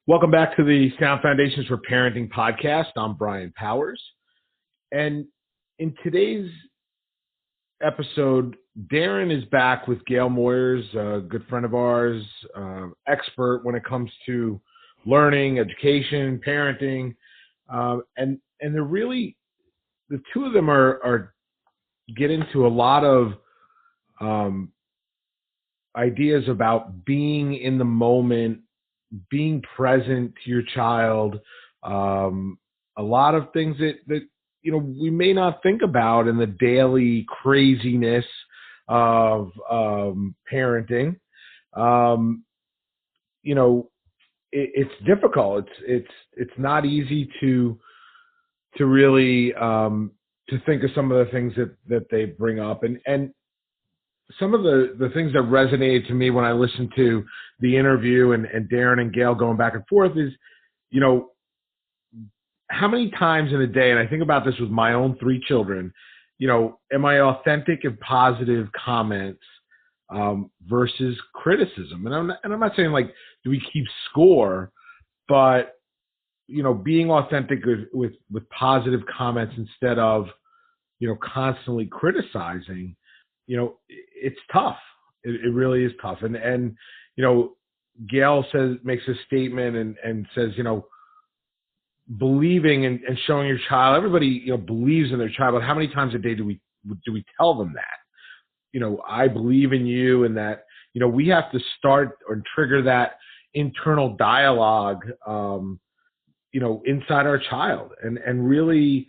Welcome back to the Sound Foundations for Parenting podcast. I'm Brian Powers. And in today's episode, Darren is back with Gayle Moyers, a good friend of ours, expert when it comes to learning, education, parenting. And they're really, the two of them are get into a lot of ideas about being in the moment, being present to your child, a lot of things that we may not think about in the daily craziness of parenting. It's difficult. It's not easy to really to think of some of the things that they bring up, and some of the things that resonated to me when I listened to the interview and Darren and Gayle going back and forth is, how many times in a day, and I think about this with my own 3 children, am I authentic and positive comments versus criticism? And I'm not saying like, do we keep score, but, being authentic with positive comments instead of, constantly criticizing, it's tough. It really is tough. And Gayle makes a statement and says, believing and showing your child, everybody, believes in their child, but how many times a day do we tell them that? I believe in you, and that, we have to start or trigger that internal dialogue, inside our child, and really,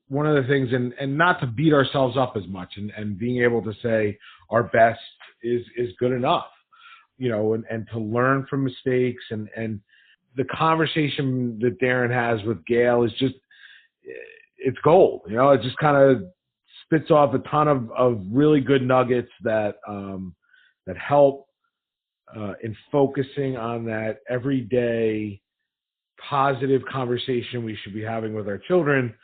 one of the things, and not to beat ourselves up as much, and being able to say our best is good enough, and to learn from mistakes, and the conversation that Darren has with Gayle is just, it's gold. It just kind of spits off a ton of really good nuggets that help in focusing on that everyday positive conversation we should be having with our children.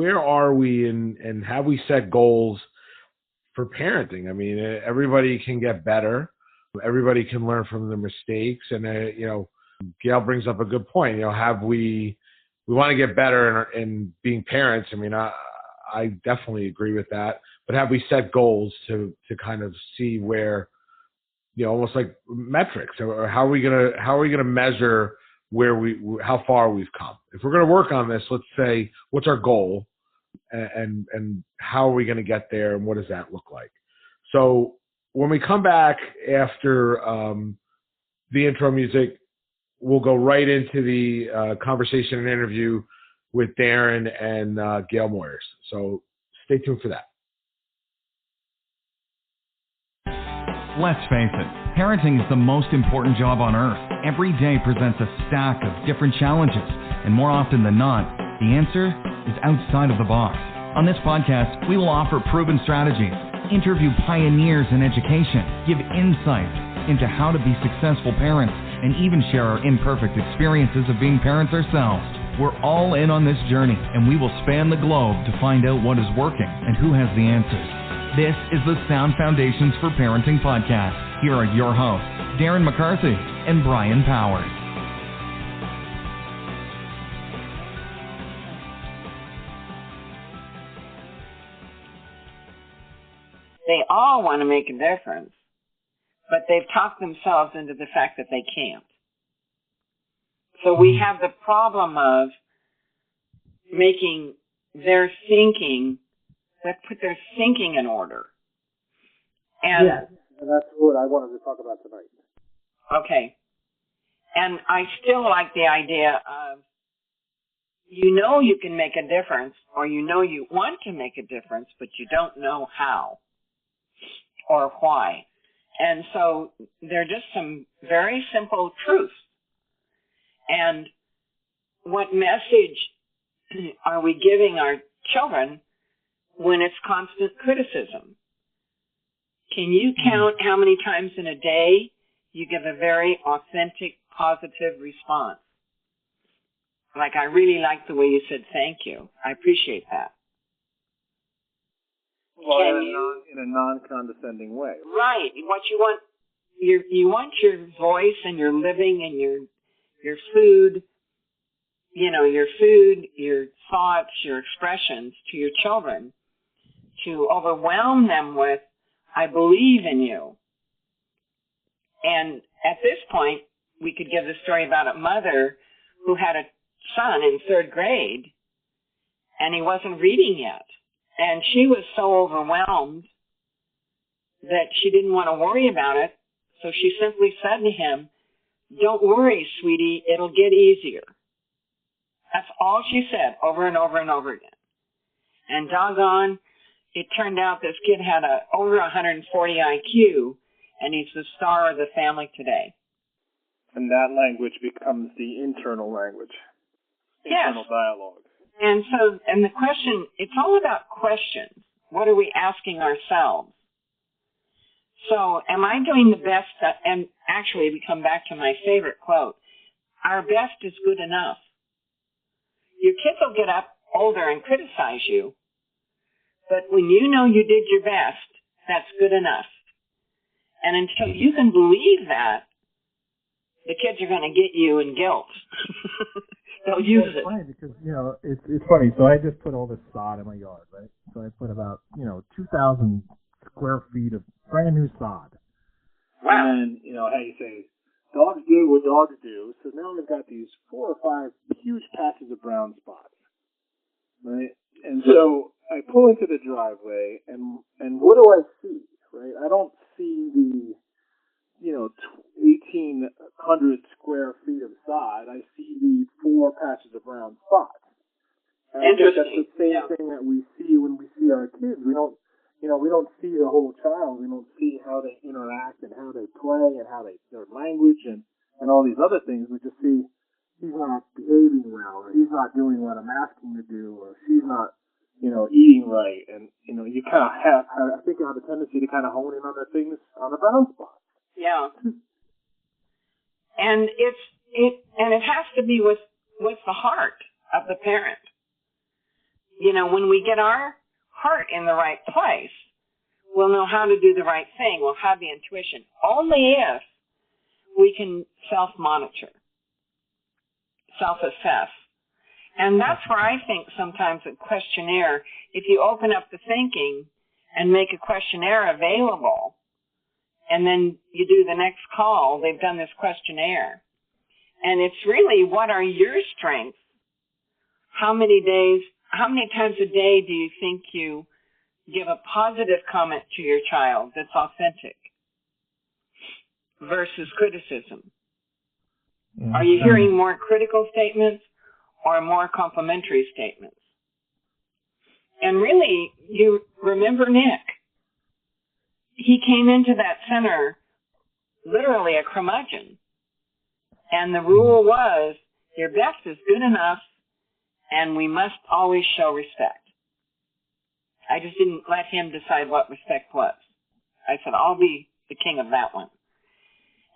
Where are we, and have we set goals for parenting? I mean, everybody can get better. Everybody can learn from their mistakes. And, Gayle brings up a good point. We want to get better in being parents. I mean, I definitely agree with that, but have we set goals to kind of see where, almost like metrics, or how are we going to measure how far we've come? If we're going to work on this, let's say, what's our goal, and how are we going to get there, and what does that look like? So when we come back after the intro music, we'll go right into the conversation and interview with Darren and Gayle Moyers. So stay tuned for that. Let's face it, parenting is the most important job on earth. Every day presents a stack of different challenges, and more often than not, the answer is outside of the box. On this podcast, we will offer proven strategies, interview pioneers in education, give insights into how to be successful parents, and even share our imperfect experiences of being parents ourselves. We're all in on this journey, and we will span the globe to find out what is working and who has the answers. This is the Sound Foundations for Parenting podcast. Here are your hosts, Darren McCarthy and Brian Powers. They all want to make a difference, but they've talked themselves into the fact that they can't. So we have the problem of making their thinking, let's put their thinking in order. And yes, and that's what I wanted to talk about tonight. Okay. And I still like the idea of, you can make a difference, or you want to make a difference, but you don't know how or why. And so they're just some very simple truths. And what message are we giving our children when it's constant criticism? Can you count how many times in a day you give a very authentic, positive response? Like, I really like the way you said thank you. I appreciate that. Well, in a non-condescending way. Right. What you want you want your voice and your living and your food, your food, your thoughts, your expressions to your children, to overwhelm them with, I believe in you. And at this point, we could give the story about a mother who had a son in third grade, and he wasn't reading yet. And she was so overwhelmed that she didn't want to worry about it. So she simply said to him, don't worry, sweetie, it'll get easier. That's all she said over and over and over again. And doggone, it turned out this kid had over 140 IQ, and he's the star of the family today. And that language becomes the internal language, internal dialogue. And the question, it's all about questions. What are we asking ourselves? So am I doing the best? And actually, we come back to my favorite quote, our best is good enough. Your kids will get up older and criticize you, but when you know you did your best, that's good enough. And until you can believe that, the kids are going to get you in guilt. They'll use it. It's funny because, it's funny. So I just put all this sod in my yard, right? So I put about, 2,000 square feet of brand new sod. Wow. And then, how you say, dogs do what dogs do. So now I've got these 4 or 5 huge patches of brown spots, right? And so I pull into the driveway, and what do I see, right? I don't see the, 1,800 square feet of sod. I see the 4 patches of brown spots. And I think that's the same thing that we see when we see our kids. We don't see the whole child. We don't see how they interact and how they play and how their language and all these other things. We just see he's not behaving well, or he's not doing what I'm asking to do, or she's not, eating right. And, you kind of I think you have a tendency to kind of hone in on the things on the brown spots. Yeah. And it has to be with the heart of the parent. When we get our heart in the right place, we'll know how to do the right thing. We'll have the intuition. Only if we can self-monitor, self-assess. And that's where I think sometimes a questionnaire, if you open up the thinking and make a questionnaire available, and then you do the next call, they've done this questionnaire. And it's really, what are your strengths? How many times a day do you think you give a positive comment to your child that's authentic versus criticism? Yeah. Are you hearing more critical statements or more complimentary statements? And really, you remember Nick. He came into that center literally a curmudgeon. And the rule was, your best is good enough, and we must always show respect. I just didn't let him decide what respect was. I said, I'll be the king of that one.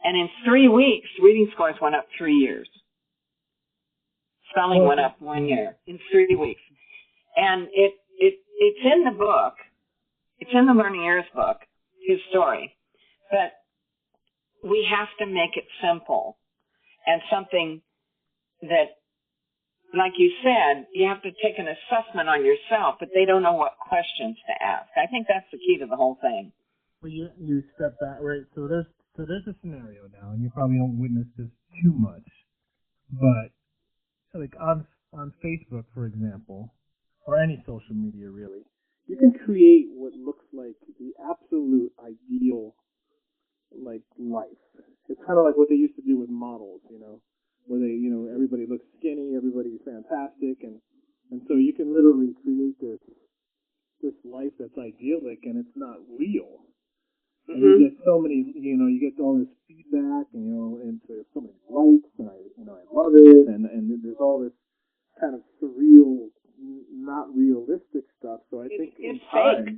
And in 3 weeks, reading scores went up 3 years. Spelling went up 1 year in 3 weeks. And it's in the book. It's in the Learning Ears book, his story. But we have to make it simple and something that, like you said, you have to take an assessment on yourself, but they don't know what questions to ask. I think that's the key to the whole thing. Well, you step back, right? So there's a scenario now, and you probably don't witness this too much, but like on Facebook, for example, or any social media really, You can create what looks like the absolute ideal, life. It's kind of like what they used to do with models, where they, everybody looks skinny, everybody's fantastic, and so you can literally create this life that's idyllic, and it's not real. And you get so many, you get all this feedback, and so many likes, and I love it, and there's all this kind of surreal, not realistic stuff. So I think it's fake.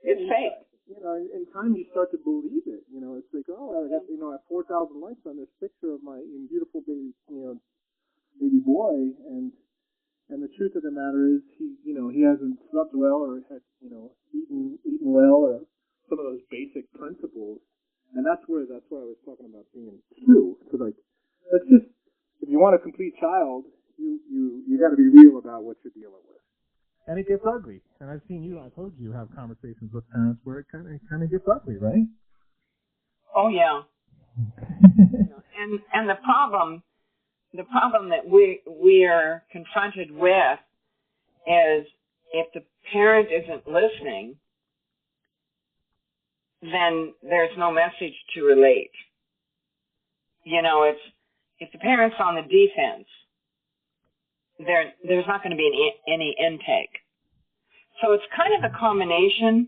It's fake. In time you start to believe it. It's like, I got, I have 4,000 likes on this picture of my beautiful baby, baby boy, and the truth of the matter is he hasn't slept well or had, eaten well or some of those basic principles. And that's why I was talking about being true. So like, let's just, if you want a complete child, you got to be real about what you're dealing with. And it gets ugly. And I've heard you have conversations with parents where it kind of gets ugly, right? Oh yeah. And the problem that we are confronted with is if the parent isn't listening, then there's no message to relate. If the parent's on the defense, there's not going to be any intake. So it's kind of a combination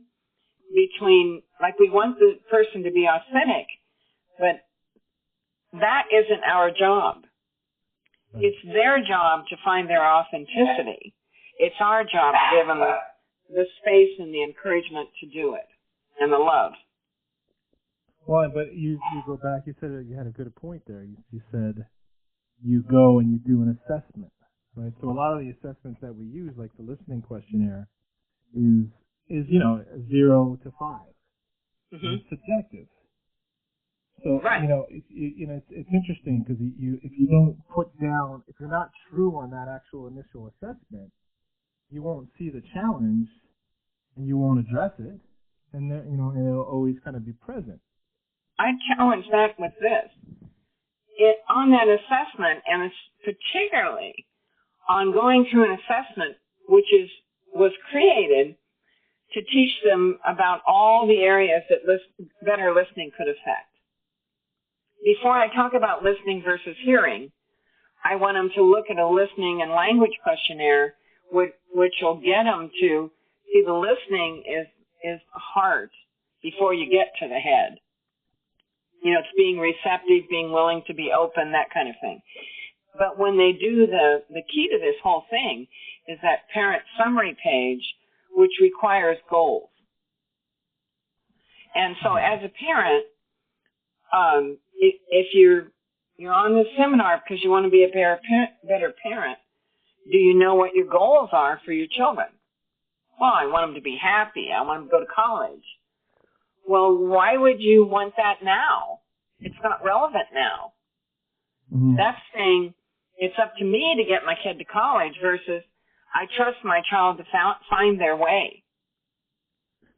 between, like, we want the person to be authentic, but that isn't our job. It's their job to find their authenticity. It's our job to give them the space and the encouragement to do it, and the love. Well, but you go back, you said you had a good point there. You said you go and you do an assessment, right? So a lot of the assessments that we use, like the listening questionnaire, is 0 to 5. Mm-hmm. It's subjective. So right. It's interesting because if you don't put down, if you're not true on that actual initial assessment, you won't see the challenge and you won't address it, and it'll always kind of be present. I challenge that with this. On that assessment, and it's particularly on going through an assessment which was created to teach them about all the areas that better listening could affect. Before I talk about listening versus hearing, I want them to look at a listening and language questionnaire, which will get them to see the listening is heart before you get to the head. It's being receptive, being willing to be open, that kind of thing. But when they do the key to this whole thing is that parent summary page, which requires goals. And so as a parent, if you're on this seminar because you want to be a better parent, do you know what your goals are for your children? Well, I want them to be happy. I want them to go to college. Well, why would you want that now? It's not relevant now. Mm-hmm. That's saying it's up to me to get my kid to college versus I trust my child to find their way.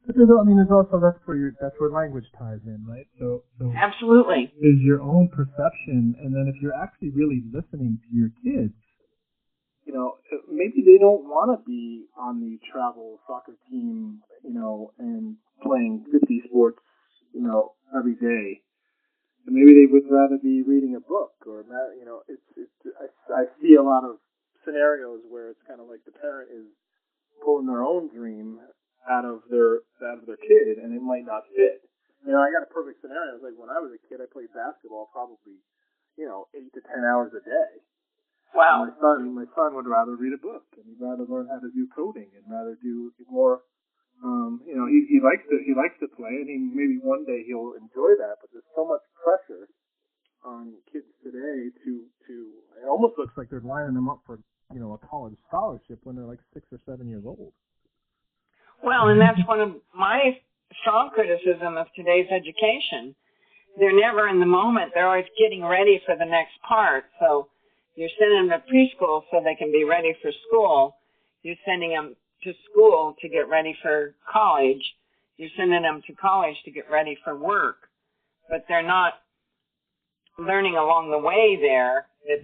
But there's also that's where language ties in, right? So absolutely. There's your own perception, and then if you're actually really listening to your kids, maybe they don't want to be on the travel soccer team, and playing 50 sports, every day. And maybe they would rather be reading a book, or I see a lot of scenarios where it's kind of like the parent is pulling their own dream out of their kid, and it might not fit. I got a perfect scenario. It's like when I was a kid, I played basketball probably, 8 to 10 hours a day. Wow. My son would rather read a book, and he'd rather learn how to do coding, and rather do more. He likes to play, and maybe one day he'll enjoy that. But there's so much pressure on kids today to it almost looks like they're lining them up for a college scholarship when they're like 6 or 7 years old. Well, and that's one of my strong criticism of today's education. They're never in the moment. They're always getting ready for the next part. So you're sending them to preschool so they can be ready for school. You're sending them to school to get ready for college. You're sending them to college to get ready for work. But they're not learning along the way there that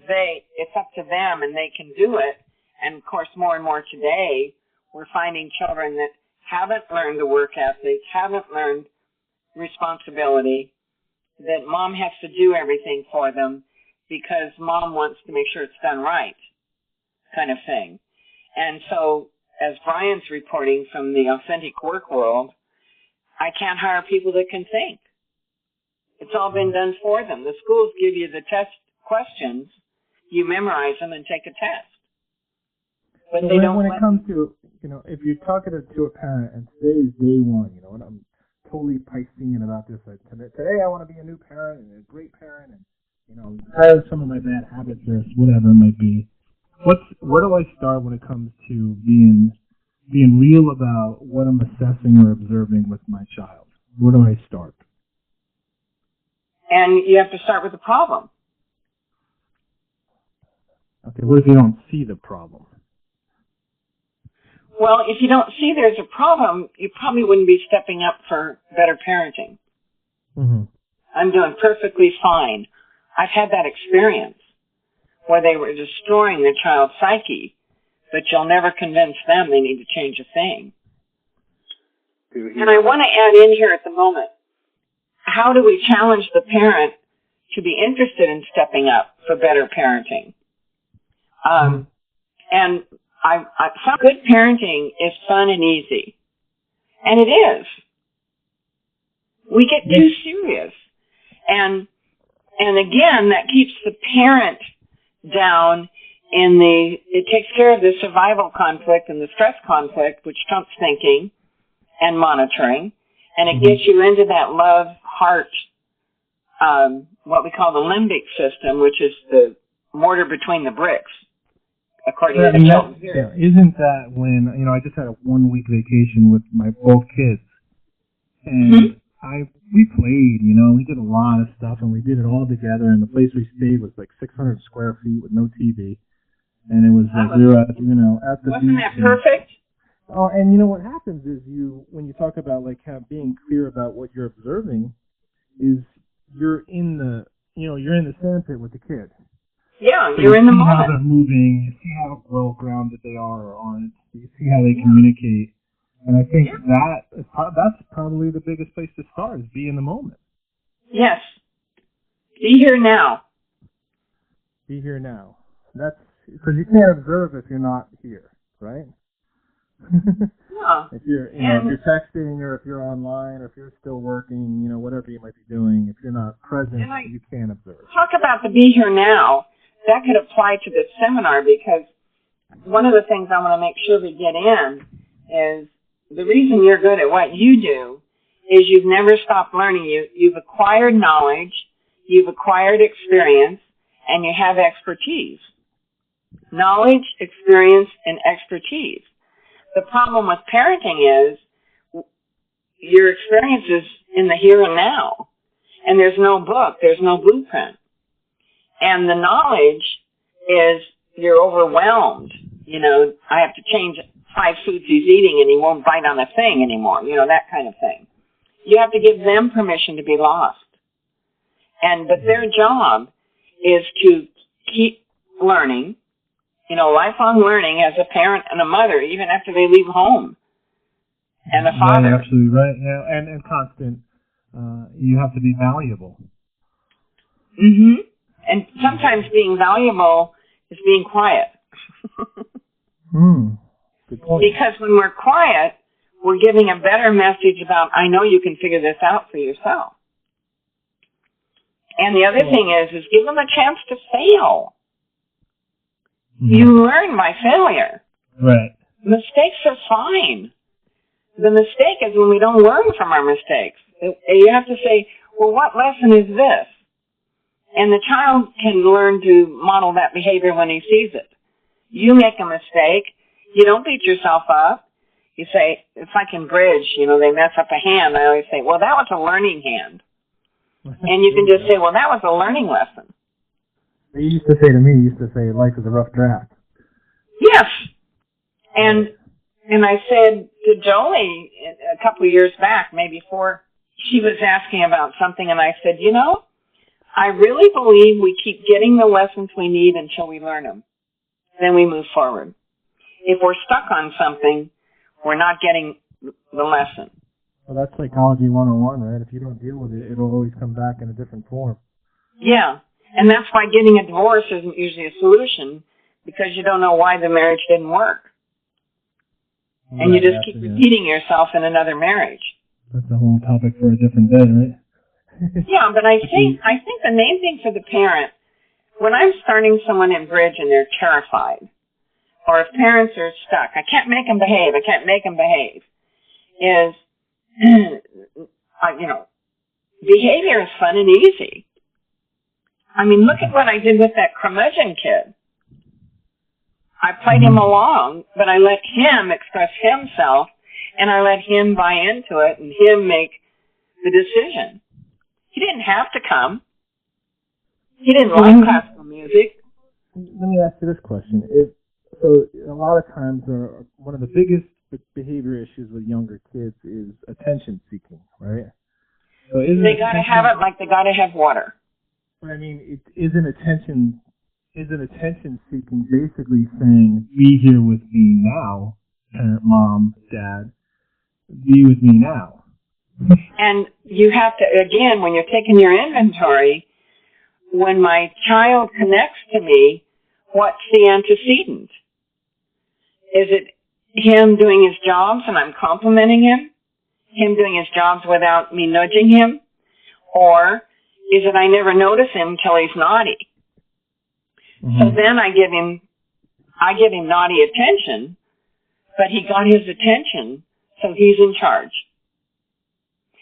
it's up to them and they can do it. And of course, more and more today, we're finding children that haven't learned the work ethic, haven't learned responsibility, that mom has to do everything for them because mom wants to make sure it's done right, kind of thing. And so, as Brian's reporting from the authentic work world, I can't hire people that can think. It's all been done for them. The schools give you the test questions, you memorize them and take a test. But so they don't. When it comes to, if you're talking to a parent and today is day one, and I'm totally Piscean about this. Today I want to be a new parent and a great parent, and I have some of my bad habits or whatever it might be. Where do I start when it comes to being real about what I'm assessing or observing with my child? Where do I start? and you have to start with the problem. Okay, what if you don't see the problem? Well, if you don't see there's a problem, you probably wouldn't be stepping up for better parenting. Mm-hmm. I'm doing perfectly fine. I've had that experience where they were destroying the child's psyche, but you'll never convince them they need to change a thing. And I want to add in here at the moment, how do we challenge the parent to be interested in stepping up for better parenting? And some good parenting is fun and easy. And it is. We get too serious. And again, that keeps the parent down it takes care of the survival conflict and the stress conflict, which trumps thinking and monitoring. And it gets you into that love, heart, what we call the limbic system, which is the mortar between the bricks, according to the children here. Isn't that when, I just had a 1-week vacation with my both kids, and we played, we did a lot of stuff, and we did it all together, and the place we stayed was like 600 square feet with no TV, and it was like we were at, at the Wasn't beach. That perfect? Oh, and what happens is when you talk about like being clear about what you're observing, is you're in the sandpit with the kid. Yeah, So you're in the moment. You see how moment. they're moving, you see how well grounded they are or aren't, you see how they communicate. And I think that's probably the biggest place to start, is be in the moment. Yes. Be here now. Be here now. That's because you can't observe if you're not here, right? Yeah. If you're, if you're texting or if you're online or if you're still working, whatever you might be doing, if you're not present, you can't observe. Talk about the be here now. That could apply to this seminar, because one of the things I want to make sure we get in is the reason you're good at what you do is you've never stopped learning. You've acquired knowledge, you've acquired experience, and you have expertise. Knowledge, experience, and expertise. The problem with parenting is your experience is in the here and now, and there's no book, there's no blueprint. And the knowledge is you're overwhelmed. I have to change 5 foods he's eating and he won't bite on a thing anymore, that kind of thing. You have to give them permission to be lost. But their job is to keep learning, lifelong learning as a parent and a mother, even after they leave home. And a father. Right, absolutely right. Yeah, and constant. You have to be valuable. Mm-hmm. And sometimes being valuable is being quiet. Good point. Because when we're quiet, we're giving a better message about, I know you can figure this out for yourself. And the other thing is give them a chance to fail. You learn by failure. Right. Mistakes are fine. The mistake is when we don't learn from our mistakes. You have to say, well, what lesson is this? And the child can learn to model that behavior when he sees it. You make a mistake. You don't beat yourself up. You say, it's like in bridge, they mess up a hand. I always say, well, that was a learning hand. And you can just say, well, that was a learning lesson. They used to say to me, life is a rough draft. Yes. And I said to Jolie a couple of years back, maybe 4, she was asking about something, and I said, I really believe we keep getting the lessons we need until we learn them. Then we move forward. If we're stuck on something, we're not getting the lesson. Well, that's psychology 101, right? If you don't deal with it, it'll always come back in a different form. Yeah. And that's why getting a divorce isn't usually a solution, because you don't know why the marriage didn't work. Right, and you just keep repeating yourself in another marriage. That's a whole topic for a different day, right? Yeah, but I think the main thing for the parent, when I'm starting someone in bridge and they're terrified, or if parents are stuck, I can't make them behave, is, behavior is fun and easy. I mean, look at what I did with that curmudgeon kid. I played him along, but I let him express himself, and I let him buy into it and him make the decision. He didn't have to come. He didn't like classical music. Let me ask you this question. So a lot of times one of the biggest behavior issues with younger kids is attention seeking, right? So they got to have it like they got to have water. I mean, isn't attention seeking basically saying, be here with me now, parent, mom, dad, be with me now? And you have to, again, when you're taking your inventory, when my child connects to me, what's the antecedent? Is it him doing his jobs and I'm complimenting him? Him doing his jobs without me nudging him? Or is it I never notice him till he's naughty? Mm-hmm. So then I give him naughty attention, but he got his attention, so he's in charge.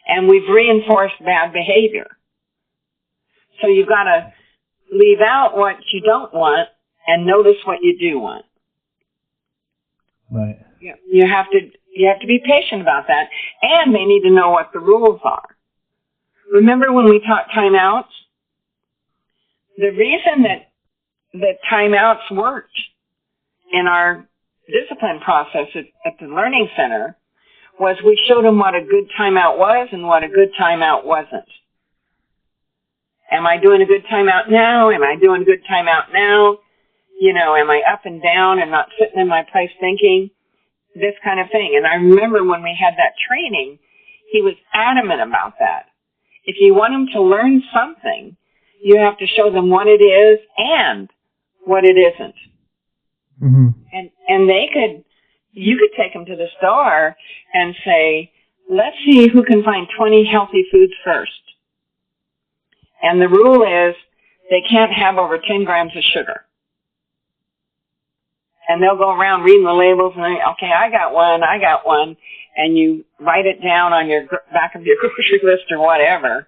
And we've reinforced bad behavior. So you've got to leave out what you don't want and notice what you do want. Right. Yeah. You have to be patient about that, and they need to know what the rules are. Remember when we taught timeouts? The reason that timeouts worked in our discipline process at the Learning Center was we showed them what a good timeout was and what a good timeout wasn't. Am I doing a good timeout now? Am I doing a good timeout now? You know, am I up and down and not sitting in my place thinking? This kind of thing. And I remember when we had that training, he was adamant about that. If you want them to learn something, you have to show them what it is and what it isn't. Mm-hmm. And you could take them to the store and say, let's see who can find 20 healthy foods first. And the rule is they can't have over 10 grams of sugar. And they'll go around reading the labels and they, okay, I got one, and you write it down on your back of your grocery list or whatever.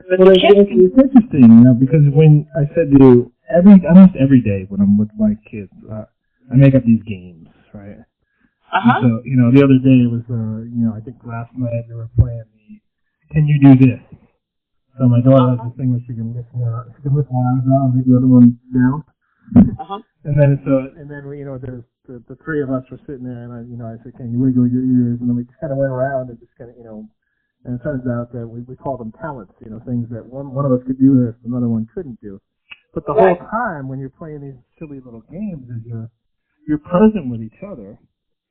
But well, it's interesting, you know, because when I said to you, almost every day when I'm with my kids, I make up these games, right? Uh-huh. So, you know, the other day it was, I think last night they were playing Can You Do This? So my daughter has this thing where she can lift one arm down and leave the other one down. Uh-huh. And then there's the three of us were sitting there, and I said, can you wiggle your ears? And then we just kind of went around and just kind of, and it turns out that we call them talents, things that one of us could do this, another one couldn't do. But the whole time when you're playing these silly little games, is you're present with each other.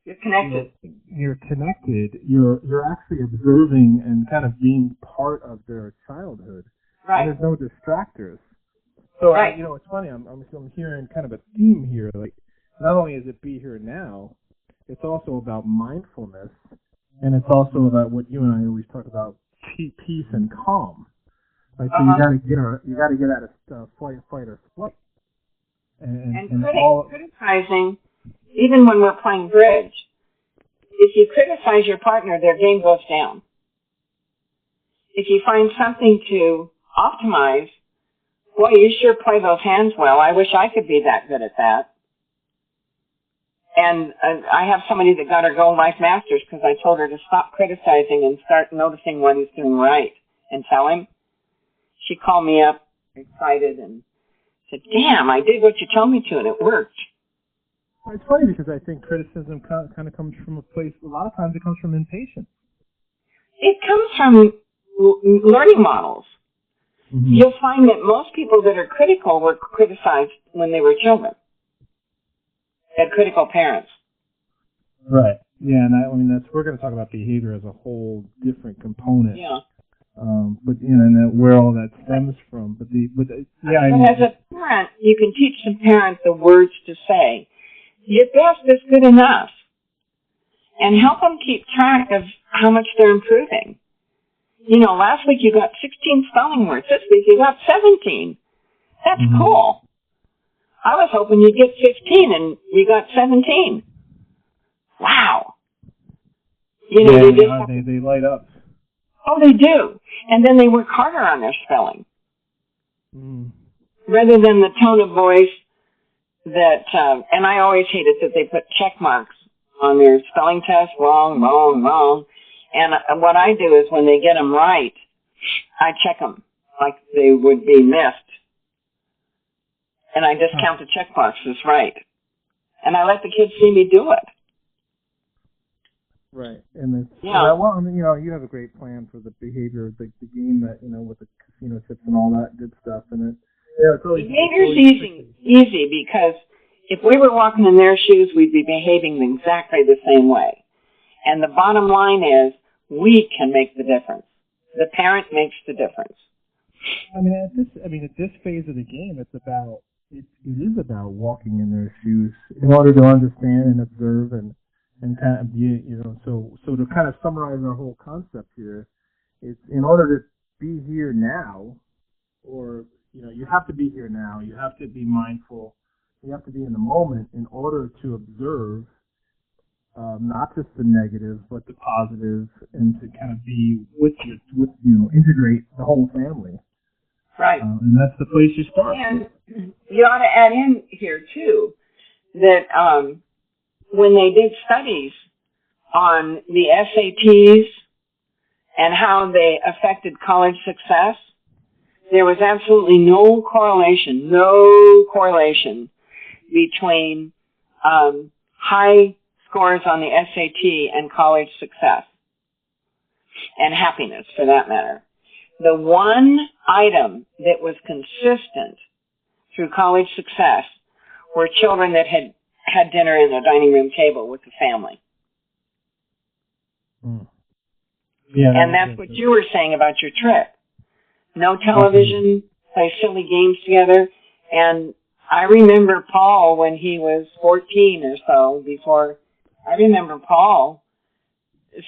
You're connected. You're connected. You're actually observing and kind of being part of their childhood. Right. And there's no distractors. So it's funny. I'm hearing kind of a theme here. Like, not only is it be here now, it's also about mindfulness, and it's also about what you and I always talk about: peace and calm. Right. So you got to get out of fight or flight. And criticizing, even when we're playing bridge, if you criticize your partner, their game goes down. If you find something to optimize, boy, you sure play those hands well. I wish I could be that good at that. And I have somebody that got her Gold Life Masters because I told her to stop criticizing and start noticing what he's doing right and tell him. She called me up excited and said, damn, I did what you told me to and it worked. It's funny because I think criticism kind of comes from a place, a lot of times it comes from impatience. It comes from learning models. Mm-hmm. You'll find that most people that are critical were criticized when they were children. Had critical parents. Right. Yeah, and we're going to talk about behavior as a whole different component. Yeah. But and where all that stems from. But as a parent, you can teach the parent the words to say. Your best is good enough, and help them keep track of how much they're improving. Last week you got 16 spelling words. This week you got 17. That's cool. I was hoping you'd get 15, and you got 17. Wow. They light up. Oh, they do. And then they work harder on their spelling. Rather than the tone of voice that, and I always hated that they put check marks on their spelling test, wrong. And what I do is when they get them right, I check them like they would be missed. And I just count the check boxes right. And I let the kids see me do it. Right. And it's, yeah. Well, I mean, you have a great plan for the behavior, the game that, with the casino chips and all that good stuff. And it's always... Behavior's easy because if we were walking in their shoes, we'd be behaving exactly the same way. And the bottom line is, we can make the difference. The parent makes the difference. I mean, at this phase of the game, it is about walking in their shoes in order to understand and observe and kind of be, so to kind of summarize our whole concept here, it's in order to be here now, or, you have to be here now, you have to be mindful, you have to be in the moment in order to observe not just the negative, but the positive, and to kind of be integrate the whole family. Right. And that's the place you start. And you ought to add in here, too, that when they did studies on the SATs and how they affected college success, there was absolutely no correlation between high scores on the SAT and college success, and happiness, for that matter. The one item that was consistent through college success were children that had dinner in the dining room table with the family. Mm. Yeah, and that's what you were saying about your trip. No television, play silly games together. And I remember Paul when he was 14 or so, I remember Paul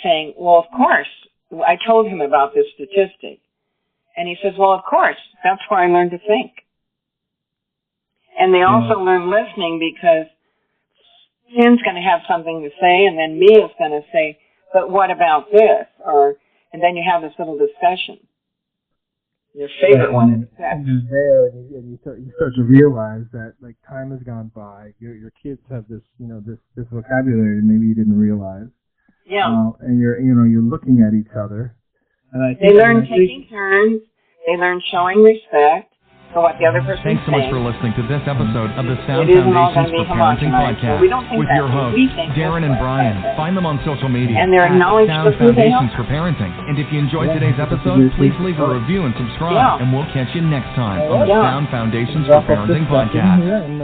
saying, well, of course, I told him about this statistic. And he says, well, of course, that's where I learned to think. And they also learn listening because Finn's going to have something to say, and then Mia's going to say, but what about this? And then you have this little discussion. Your favorite one is sex. And you're there, and you start to realize that time has gone by. Your kids have this this vocabulary maybe you didn't realize. Yeah. And you're looking at each other. And I think they learn taking turns. They learn showing respect for what the other person Thanks so much for listening to this episode of the Sound Foundations for Parenting podcast with your hosts, Darren and Brian. Find them on social media and they're acknowledged Sound for who they Foundations are. for Parenting. And if you enjoyed today's episode, please leave a review and subscribe. And we'll catch you next time on the Sound Foundations for Parenting podcast. And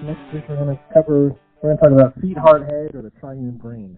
next week we're going to talk about feet, heart, head, or the triune brain.